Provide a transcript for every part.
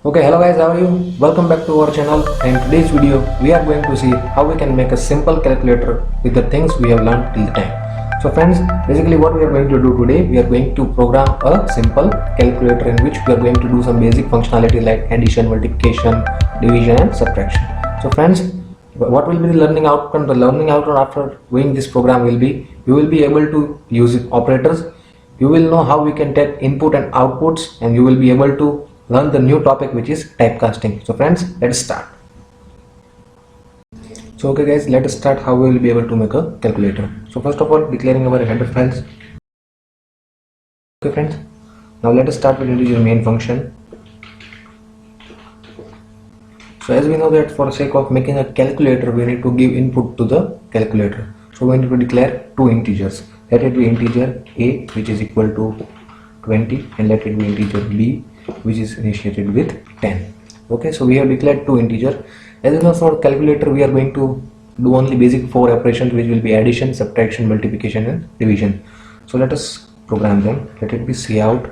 Okay, hello guys, how are you? Welcome back to our channel. In today's video, we are going to see how we can make a simple calculator with the things we have learned till the time. So friends, basically what we are going to do today, we are going to program a simple calculator in which we are going to do some basic functionality like addition, multiplication, division and subtraction. So friends, what will be the learning outcome? The learning outcome after doing this program will be, you will be able to use operators. You will know how we can take input and outputs, and you will be able to learn the new topic which is typecasting. So friends, let's start. So okay guys, let us start how we will be able to make a calculator. So first of all, declaring our header files. Okay friends, now let us start with integer main function. So as we know that for sake of making a calculator, we need to give input to the calculator. So we need to declare two integers. Let it be integer a, which is equal to 20, and let it be integer b, which is initiated with 10. Okay, so we have declared two integers. As you know, for calculator we are going to do only basic four operations, which will be addition, subtraction, multiplication and division. So let us program them. Let it be cout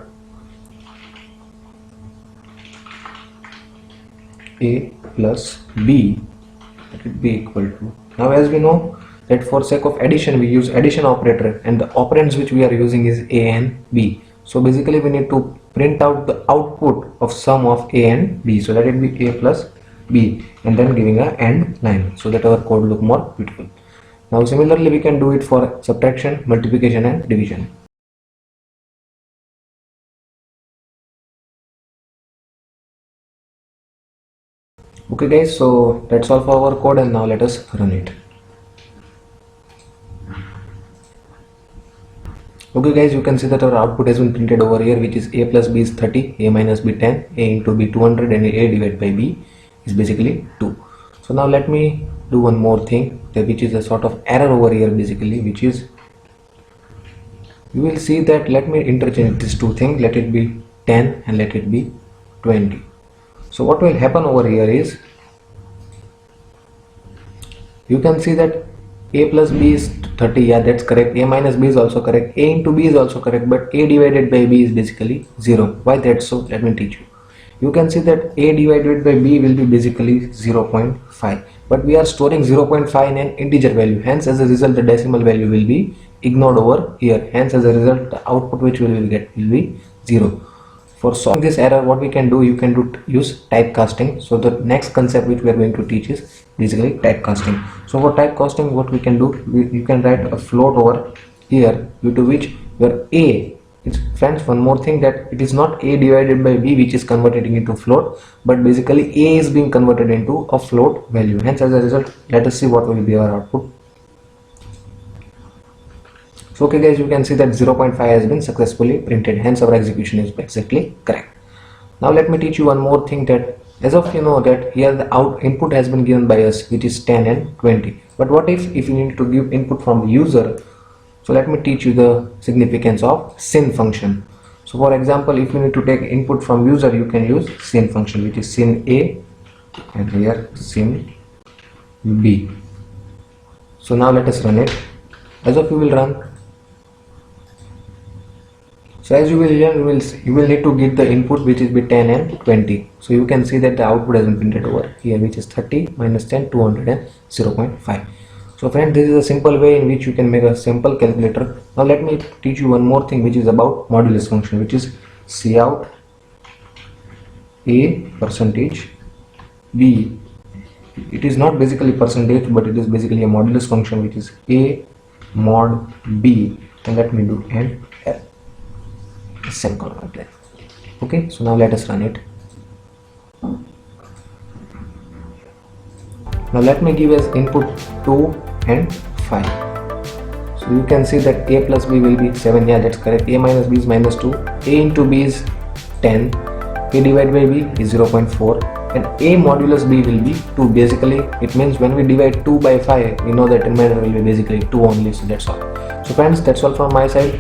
a plus b, let it be equal to. Now as we know that for sake of addition we use addition operator, and the operands which we are using is a and b. So basically we need to print out the output of sum of a and b. So let it be a plus b, and then giving a AND line so that our code look more beautiful. Now similarly we can do it for subtraction, multiplication and division. Okay guys, so that's all for our code, and now let us run it. Okay guys, you can see that our output has been printed over here, which is a plus b is 30, a minus b 10, a into b 200, and a divided by b is basically 2. So now let me do one more thing, which is a sort of error over here basically, which is, you will see that, let me interchange these two things, let it be 10 and let it be 20. So what will happen over here is, you can see that a plus b is 30, yeah, that's correct. A minus b is also correct. A into b is also correct, but a divided by b is basically 0. Why that's so? Let me teach you. You can see that a divided by b will be basically 0.5, but we are storing 0.5 in an integer value. Hence, as a result, the decimal value will be ignored over here. Hence, as a result, the output which we will get will be 0. For solving this error, what we can do, you can use typecasting. So the next concept which we are going to teach is basically typecasting. So for typecasting, what we can do, you can write a float over here, due to which your a, friends, one more thing, that it is not a divided by b which is converting into float, but basically a is being converted into a float value. Hence, as a result, let us see what will be our output. So okay guys, you can see that 0.5 has been successfully printed, hence our execution is exactly correct. Now let me teach you one more thing, that as of you know that here the input has been given by us, which is 10 and 20. But what if you need to give input from the user? So let me teach you the significance of sin function. So for example, if you need to take input from user, you can use sin function, which is sin a and here sin b. So now let us run it. As of you will run, so as you will learn, you will need to get the input which is be 10 and 20. So you can see that the output has been printed over here, which is 30 minus 10, 200 and 0.5. So friend, this is a simple way in which you can make a simple calculator. Now let me teach you one more thing, which is about modulus function, which is cout a percentage b. It is not basically percentage, but it is basically a modulus function, which is a mod b, and let me do and semicolon apply. Okay, so now let us run it. Now let me give as input 2 and 5. So you can see that a plus b will be 7, yeah, that's correct. A minus b is minus 2, a into b is 10, a divided by b is 0.4, and a modulus b will be 2. Basically it means when we divide 2 by 5, we know that remainder will be basically 2 only. So that's all. So friends, that's all from my side.